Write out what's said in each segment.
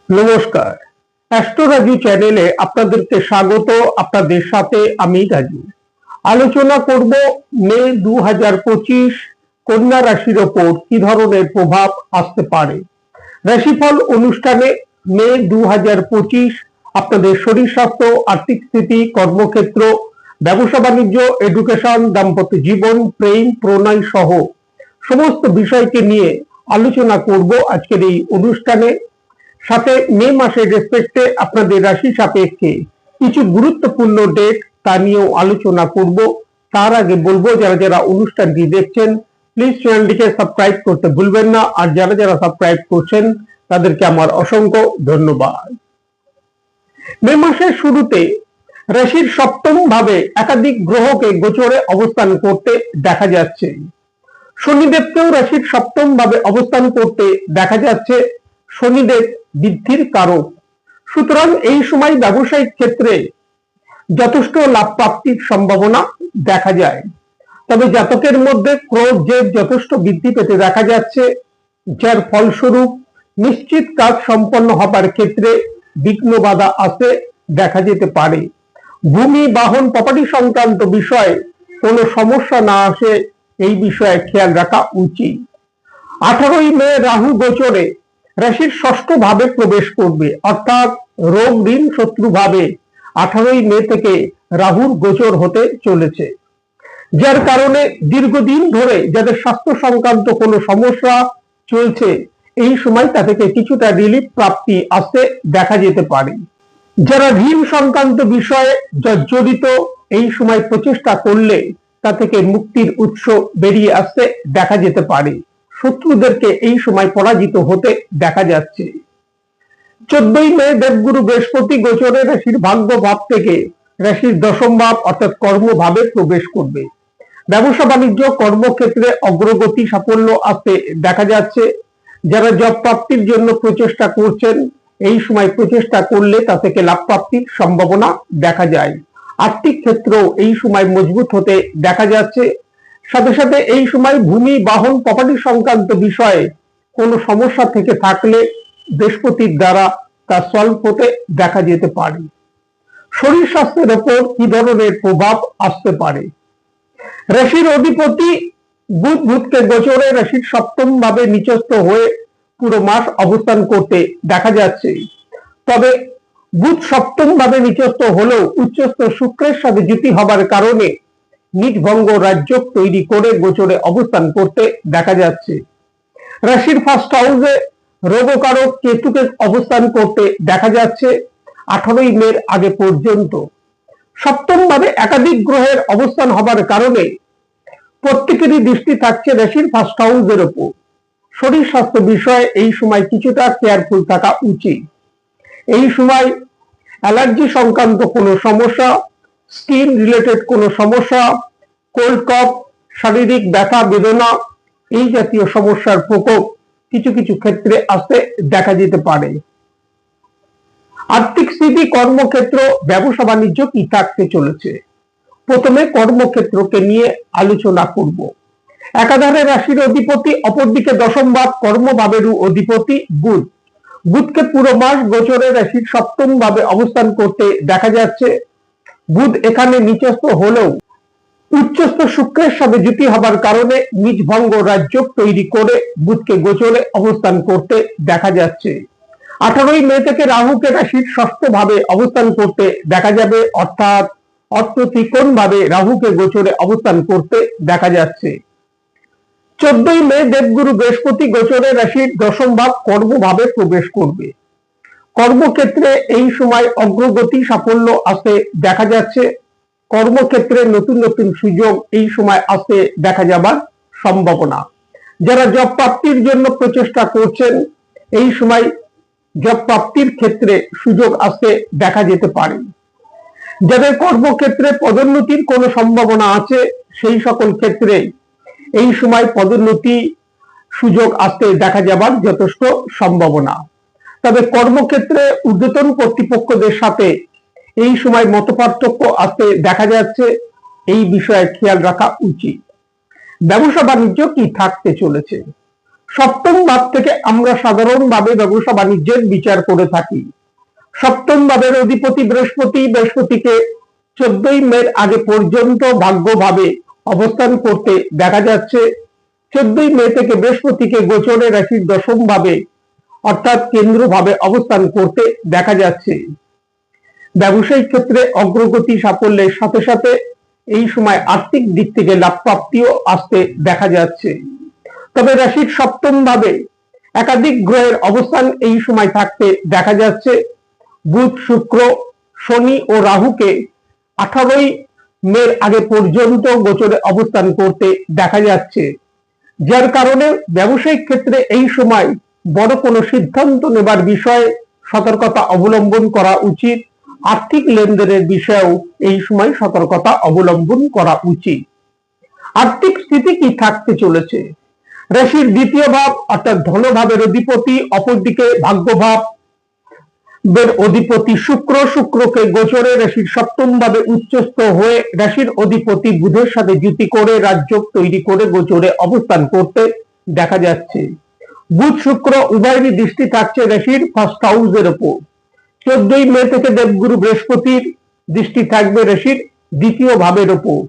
নমস্কার, অ্যাস্ট্রো রাজু চ্যানেলে আপনাদেরকে স্বাগত। আপনাদের সাথে আমি রাজু। আলোচনা করব মে 2025 কন্যা রাশির ওপর কি ধরনের প্রভাব আসতে পারে। রাশিফল অনুষ্ঠানে মে 2025 আপনাদের শরীর স্বাস্থ্য, আর্থিক স্থিতি, কর্মক্ষেত্র, ব্যবসা বাণিজ্য, এডুকেশন, দাম্পত্য জীবন, প্রেম, প্রণয় সহ সমস্ত বিষয়কে নিয়ে আলোচনা করব আজকের এই অনুষ্ঠানে। সাথে মে মাসের রেসপেক্টে আপনাদের রাশি সাপেক্ষে কিছু গুরুত্বপূর্ণ ডেট তা নিয়েও আলোচনা করব। তার আগে বলবো, যারা যারা অনুষ্ঠানটি দেখছেন প্লিজ চ্যানেলটিকে সাবস্ক্রাইব করতে ভুলবেন না, আর যারা যারা সাবস্ক্রাইব করছেন তাদেরকে আমার অসংখ্য ধন্যবাদ। মে মাসের শুরুতে রাশির সপ্তম ভাবে একাধিক গ্রহকে গোচরে অবস্থান করতে দেখা যাচ্ছে। শনিদেবকেও রাশির সপ্তম ভাবে অবস্থান করতে দেখা যাচ্ছে। শনিদেব বৃদ্ধির কারক, সুতরাং এই সময় ব্যবসায়িক ক্ষেত্রে যথেষ্ট লাভ প্রাপ্তির সম্ভাবনা দেখা যায়। তবে জাতকের মধ্যে ক্রোধ জেদ যথেষ্ট বৃদ্ধি পেতে দেখা যাচ্ছে, যার ফলস্বরূপ নিশ্চিত কাজ সম্পন্ন হবার ক্ষেত্রে বিঘ্ন বাধা আসতে দেখা যেতে পারে। ভূমি, বাহন, প্রপার্টি সংক্রান্ত বিষয়ে কোনো সমস্যা না আসে, এই বিষয়ে খেয়াল রাখা উচিত। 18ই মে রাহু গোচরে রাশির ষষ্ঠ ভাবে প্রবেশ করবে, অর্থাৎ রোগ, ঋণ, শত্রু ভাবে 18ই মে থেকে রাহুর গোচর হতে চলেছে। যার কারণে দীর্ঘদিন ধরে যাদের স্বাস্থ্য সংক্রান্ত কোনো সমস্যা চলছে, এই সময় তা থেকে কিছুটা রিলিফ প্রাপ্তি আসতে দেখা যেতে পারে। যারা ঋণ সংক্রান্ত বিষয়ে জর্জরিত, এই সময় প্রচেষ্টা করলে তা থেকে মুক্তির উৎস বেরিয়ে আসতে দেখা যেতে পারে। শত্রুদেরকে এই সময় পরাজিত হতে দেখা যাচ্ছে। 14ই মে দেবগুরু বৃহস্পতি গোচরে রাশির ভাগ্য ভাব থেকে রাশির দশম ভাব অর্থাৎ কর্মভাবে প্রবেশ করবে। ব্যবসা বাণিজ্য, কর্মক্ষেত্রে অগ্রগতি, সাফল্য আসতে দেখা যাচ্ছে। যারা জব প্রাপ্তির জন্য প্রচেষ্টা করছেন, এই সময় প্রচেষ্টা করলে তা থেকে লাভ প্রাপ্তির সম্ভাবনা দেখা যায়। আর্থিক ক্ষেত্রেও এই সময় মজবুত হতে দেখা যাচ্ছে। সাথে সাথে এই সময় ভূমি, বাহন, প্রপার্টি সংক্রান্ত বিষয়ে কোনো সমস্যা থেকে থাকলে বৃহস্পতির দ্বারা তা সলভ হতে দেখা যেতে পারে। শরীর স্বাস্থ্যের উপর কি ধরনের প্রভাব আসতে পারে। রাশির অধিপতি বুধ বুধকে গোচরে রাশির সপ্তম ভাবে নিচস্থ হয়ে পুরো মাস অবস্থান করতে দেখা যাচ্ছে। তবে বুধ সপ্তম ভাবে নিচস্থ হলেও উচ্চস্থ শুক্রের সাথে যুতি হবার কারণে নিজ-ভঙ্গ রাজ্য তৈরি করে গোচরে অবস্থান করতে দেখা যাচ্ছে। রাশির ফার্স্ট হাউসে রোগকারক কেতুকে অবস্থান করতে দেখা যাচ্ছে 18ই মে আগে পর্যন্ত। সপ্তম ভাবে একাধিক গ্রহের অবস্থান হবার কারণে প্রত্যেকেরই দৃষ্টি থাকছে রাশির ফার্স্ট হাউসের উপর। শরীর স্বাস্থ্য বিষয়ে এই সময় কিছুটা কেয়ারফুল থাকা উচিত। এই সময় অ্যালার্জি সংক্রান্ত কোনো সমস্যা, স্কিন রিলেটেড কোনো সমস্যা, কোল্ড কফ, শারীরিক ব্যথা বেদনা, এই জাতীয় সমস্যার প্রকোপ কিছু কিছু ক্ষেত্রে আসতে দেখা যেতে পারে। আর্থিক স্থিতি, কর্মক্ষেত্র, ব্যবসা বাণিজ্য কি থাকতে চলেছে। প্রথমে কর্মক্ষেত্রকে নিয়ে আলোচনা করব। একাধারে রাশির অধিপতি, অপরদিকে দশম ভাব কর্মভাবেরও অধিপতি বুধ। বুধকে পুরো মাস গোচরে রাশির সপ্তম ভাবে অবস্থান করতে দেখা যাচ্ছে। বুধ এখানে নিচস্থ হলেও উচ্চস্থ শুক্রের সাথে যুতি হবার কারণে নিজ ভঙ্গ রাজ্য তৈরি করে বুধকে গোচরে অবস্থান করতে দেখা যাচ্ছে। 18ই মে থেকে রাহুকে রাশির ষষ্ঠ ভাবে অবস্থান করতে দেখা যাবে, অর্থাৎ অর্থত্রিকোণ ভাবে রাহুকে গোচরে অবস্থান করতে দেখা যাচ্ছে। 14ই মে দেবগুরু বৃহস্পতি গোচরে রাশির দশম ভাব কর্মভাবে প্রবেশ করবে। কর্মক্ষেত্রে এই সময় অগ্রগতি, সাফল্য আসতে দেখা যাচ্ছে। কর্মক্ষেত্রে নতুন নতুন সুযোগ এই সময় আসতে দেখা যাবার সম্ভাবনা। যারা জব প্রাপ্তির জন্য প্রচেষ্টা করছেন, এই সময় জব প্রাপ্তির ক্ষেত্রে সুযোগ আসতে দেখা যেতে পারে। যাদের কর্মক্ষেত্রে পদোন্নতির কোনো সম্ভাবনা আছে, সেই সকল ক্ষেত্রে এই সময় পদোন্নতি সুযোগ আসতে দেখা যাবার যথেষ্ট সম্ভাবনা। তবে কর্মক্ষেত্রে ঊর্ধ্বতন কর্তৃপক্ষদের সাথে এই সময় মতপার্থক্য আসতে দেখা যাচ্ছে, এই বিষয়ে খেয়াল রাখা উচিত। ব্যবসা বাণিজ্য কি থাকতে চলেছে। সপ্তম ভাব থেকে আমরা সাধারণভাবে ব্যবসা বাণিজ্যের বিচার করে থাকি। সপ্তম ভাবের অধিপতি বৃহস্পতি, বৃহস্পতিকে 14ই মে আগে পর্যন্ত ভাগ্যভাবে অবস্থান করতে দেখা যাচ্ছে। 14ই মে থেকে বৃহস্পতিকে গোচরে রাশির দশম ভাবে অর্থাৎ কেন্দ্র ভাবে অবস্থান করতে দেখা যাচ্ছে। ব্যবসায়িক ক্ষেত্রে অগ্রগতি সাফল্যের সাথে সাথে এই সময় আর্থিক দিক থেকে লাভ প্রাপ্তিও আসতে দেখা যাচ্ছে। তবে রাশির সপ্তম ভাবে একাধিক গ্রহের অবস্থান এই সময় থাকতে দেখা যাচ্ছে। বুধ, শুক্র, শনি ও রাহুকে 18ই মে আগে পর্যন্ত গোচরে অবস্থান করতে দেখা যাচ্ছে, যার কারণে ব্যবসায়িক ক্ষেত্রে এই সময় বড় কোনো সিদ্ধান্ত নেবার বিষয়ে সতর্কতা অবলম্বন করা উচিত। আর্থিক লেনদেনের বিষয়েও এই সময় সতর্কতা অবলম্বন করা উচিত। আর্থিক স্থিতি কি থাকতে চলেছে? রাশির দ্বিতীয় ভাব অর্থাৎ ধনভাবের অধিপতি, অপরদিকে ভাগ্যভাব এর অধিপতি শুক্র, শুক্রকে গোচরে রাশির সপ্তম ভাবে উচ্চস্থ হয়ে রাশির অধিপতি বুধের সাথে যুতি করে রাজযোগ তৈরি করে গোচরে অবস্থান করতে দেখা যাচ্ছে। বুধ শুক্র উভয়েরই দৃষ্টি থাকছে রাশির ফার্স্ট হাউসের উপর। 14ই মে থেকে দেবগুরু বৃহস্পতির দৃষ্টি থাকবে রাশির দ্বিতীয় ভাবের উপর।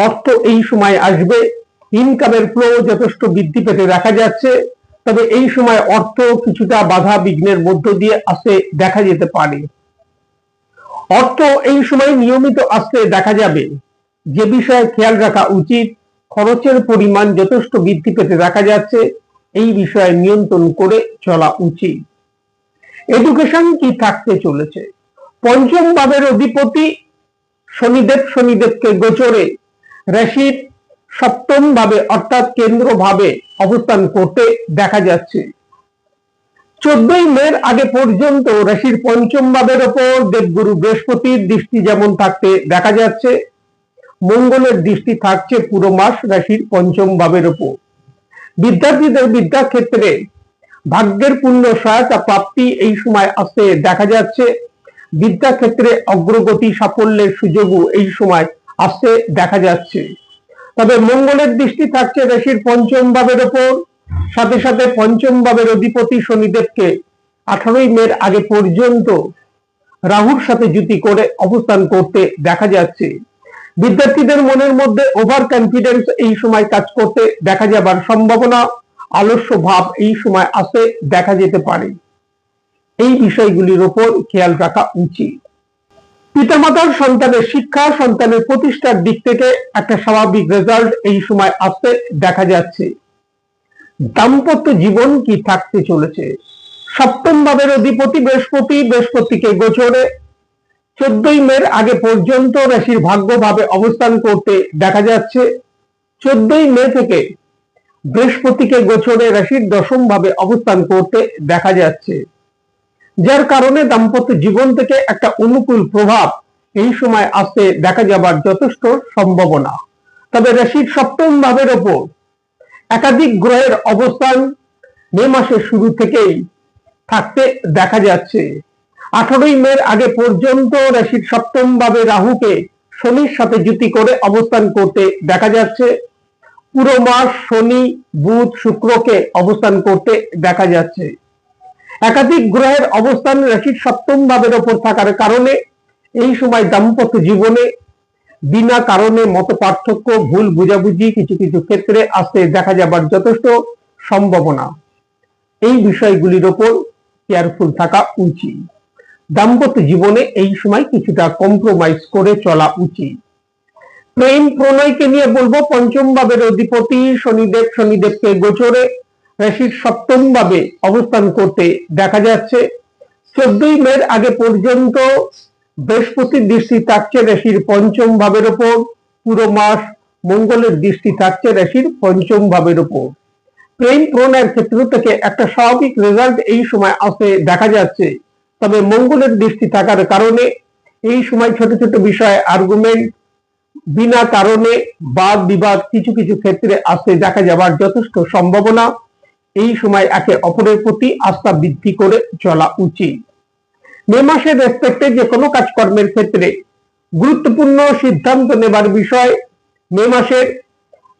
অর্থ এই সময় আসবে, ইনকামের ফ্লো যথেষ্ট বৃদ্ধি পেতে দেখা যাচ্ছে। তবে এই সময় অর্থ কিছুটা বাধা বিঘ্নের মধ্য দিয়ে আসতে দেখা যেতে পারে। অর্থ এই সময় নিয়মিত আসতে দেখা যাবে। যে বিষয়ে খেয়াল রাখা উচিত, খরচের পরিমাণ যথেষ্ট বৃদ্ধি পেতে দেখা যাচ্ছে, এই বিষয়ে নিয়ন্ত্রণ করে চলা উচিত। এডুকেশন কি থাকতে চলেছে? পঞ্চম ভাবের অধিপতি শনিদেবকে গোচরে রাশির সপ্তম ভাবে অর্থাৎ কেন্দ্র ভাবে অবস্থান করতে দেখা যাচ্ছে। 14ই মে আগে পর্যন্ত রাশির পঞ্চম ভাবের ওপর দেবগুরু বৃহস্পতির দৃষ্টি যেমন থাকতে দেখা যাচ্ছে, মঙ্গলের দৃষ্টি থাকছে পুরো মাস রাশির পঞ্চম ভাবের ওপর। বিদ্যার্থীদের বিদ্যাক্ষেত্রে ভাগ্যের পূর্ণ সহায়তা প্রাপ্তি এই সময় আসতে দেখা যাচ্ছে। বিদ্যাক্ষেত্রে অগ্রগতি সাফল্যের সুযোগও এই সময় আসতে দেখা যাচ্ছে। তবে মঙ্গলের দৃষ্টি থাকছে রাশির পঞ্চম ভাবের ওপর, সাথে সাথে পঞ্চম ভাবের অধিপতি শনিদেবকে 18ই মে আগে পর্যন্ত রাহুর সাথে যুতি করে অবস্থান করতে দেখা যাচ্ছে। বিদ্যার্থীদের মনের মধ্যে ওভার কনফিডেন্স এই সময় কাজ করতে দেখা যাবার সম্ভাবনা, আলস্য ভাব এই সময় আসতে দেখা যেতে পারে। এই বিষয়গুলির উপর খেয়াল রাখা উচিত। পিতামাতার সন্তানের শিক্ষা, সন্তানের প্রতিষ্ঠার দিক থেকে একটা স্বাভাবিক রেজাল্ট এই সময় আসতে দেখা যাচ্ছে। দাম্পত্য জীবন কি থাকতে চলেছে? সপ্তম ভাবের অধিপতি বৃহস্পতিকে গোচরে 14ই মে আগে পর্যন্ত রাশির ভাগ্যভাবে অবস্থান করতে দেখা যাচ্ছে। 14ই মে থেকে বৃহস্পতিকে গোচরে রাশির দশম ভাবে অবস্থান করতে দেখা যাচ্ছে, যার কারণে দাম্পত্য জীবন থেকে একটা অনুকূল প্রভাব এই সময় আসতে দেখা যাবার যথেষ্ট সম্ভাবনা। তবে রাশির সপ্তম ভাবের ওপর একাধিক গ্রহের অবস্থান মে মাসের শুরু থেকেই থাকতে দেখা যাচ্ছে। 18ই মে আগে পর্যন্ত রাশির সপ্তম ভাবে রাহুকে শনির সাথে যুতি করে অবস্থান করতে দেখা যাচ্ছে। পুরো মাস শনি, বুধ, শুক্রকে অবস্থান করতে দেখা যাচ্ছে। একাধিক গ্রহের অবস্থান রাশির সপ্তম ভাবের ওপর থাকার কারণে এই সময় দাম্পত্য জীবনে বিনা কারণে মত পার্থক্য, ভুল বুঝাবুঝি কিছু কিছু ক্ষেত্রে আসতে দেখা যাবার যথেষ্ট সম্ভাবনা। এই বিষয়গুলির ওপর কেয়ারফুল থাকা উচিত। দাম্পত্য জীবনে এই সময় কিছুটা কম্প্রোমাইজ করে চলা উচিত। প্রেম প্রণয়কে নিয়ে বলবো, পঞ্চম ভাবের অধিপতি শনিদেবকে গোচরে রাশির সপ্তম ভাবে অবস্থান করতে দেখা যাচ্ছে। 14ই মে আগে পর্যন্ত বৃহস্পতির দৃষ্টি থাকছে রাশির পঞ্চম ভাবের উপর। পুরো মাস মঙ্গলের দৃষ্টি থাকছে রাশির পঞ্চম ভাবের উপর। প্রেম প্রণয়ের ক্ষেত্র থেকে একটা স্বাভাবিক রেজাল্ট এই সময় আসতে দেখা যাচ্ছে। তবে মঙ্গলের দৃষ্টি থাকার কারণে এই সময় ছোট ছোট বিষয়ে আর্গুমেন্ট, বিনা কারণে বাদ বিবাদ কিছু কিছু ক্ষেত্রে আসতে দেখা যাবার যথেষ্ট সম্ভাবনা। এই সময় একে অপরের প্রতি আস্থা বৃদ্ধি করে চলা উচিত। মে মাসের রেসপেক্টে যে কোনো কাজকর্মের ক্ষেত্রে গুরুত্বপূর্ণ সিদ্ধান্ত নেবার বিষয় মে মাসের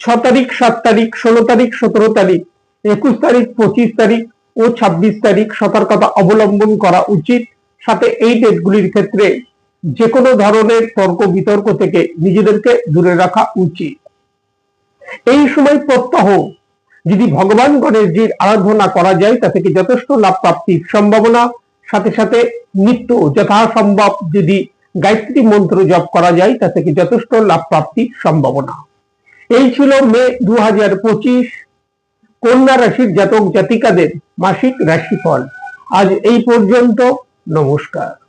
6 তারিখ, 7 তারিখ, 16 তারিখ, 17 তারিখ 21 তারিখ, 25 তারিখ ও 26 তারিখ সতর্কতা অবলম্বন করা উচিত। সাথে এই ডেটগুলির ক্ষেত্রে যে কোনো ধরনের তর্ক বিতর্ক থেকে নিজেদেরকে দূরে রাখা উচিত। এই সময় প্রত্যহ যদি ভগবান গণেশজির আরাধনা করা যায় তা থেকে যথেষ্ট লাভ প্রাপ্তির সম্ভাবনা। সাথে সাথে নিত্য যথাসম্ভব যদি গায়ত্রী মন্ত্র জপ করা যায় তা থেকে যথেষ্ট লাভ প্রাপ্তির সম্ভাবনা। এই ছিল মে 2025 কন্যা রাশির জাতক জাতিকাদের মাসিক রাশিফল। আজ এই পর্যন্ত। নমস্কার।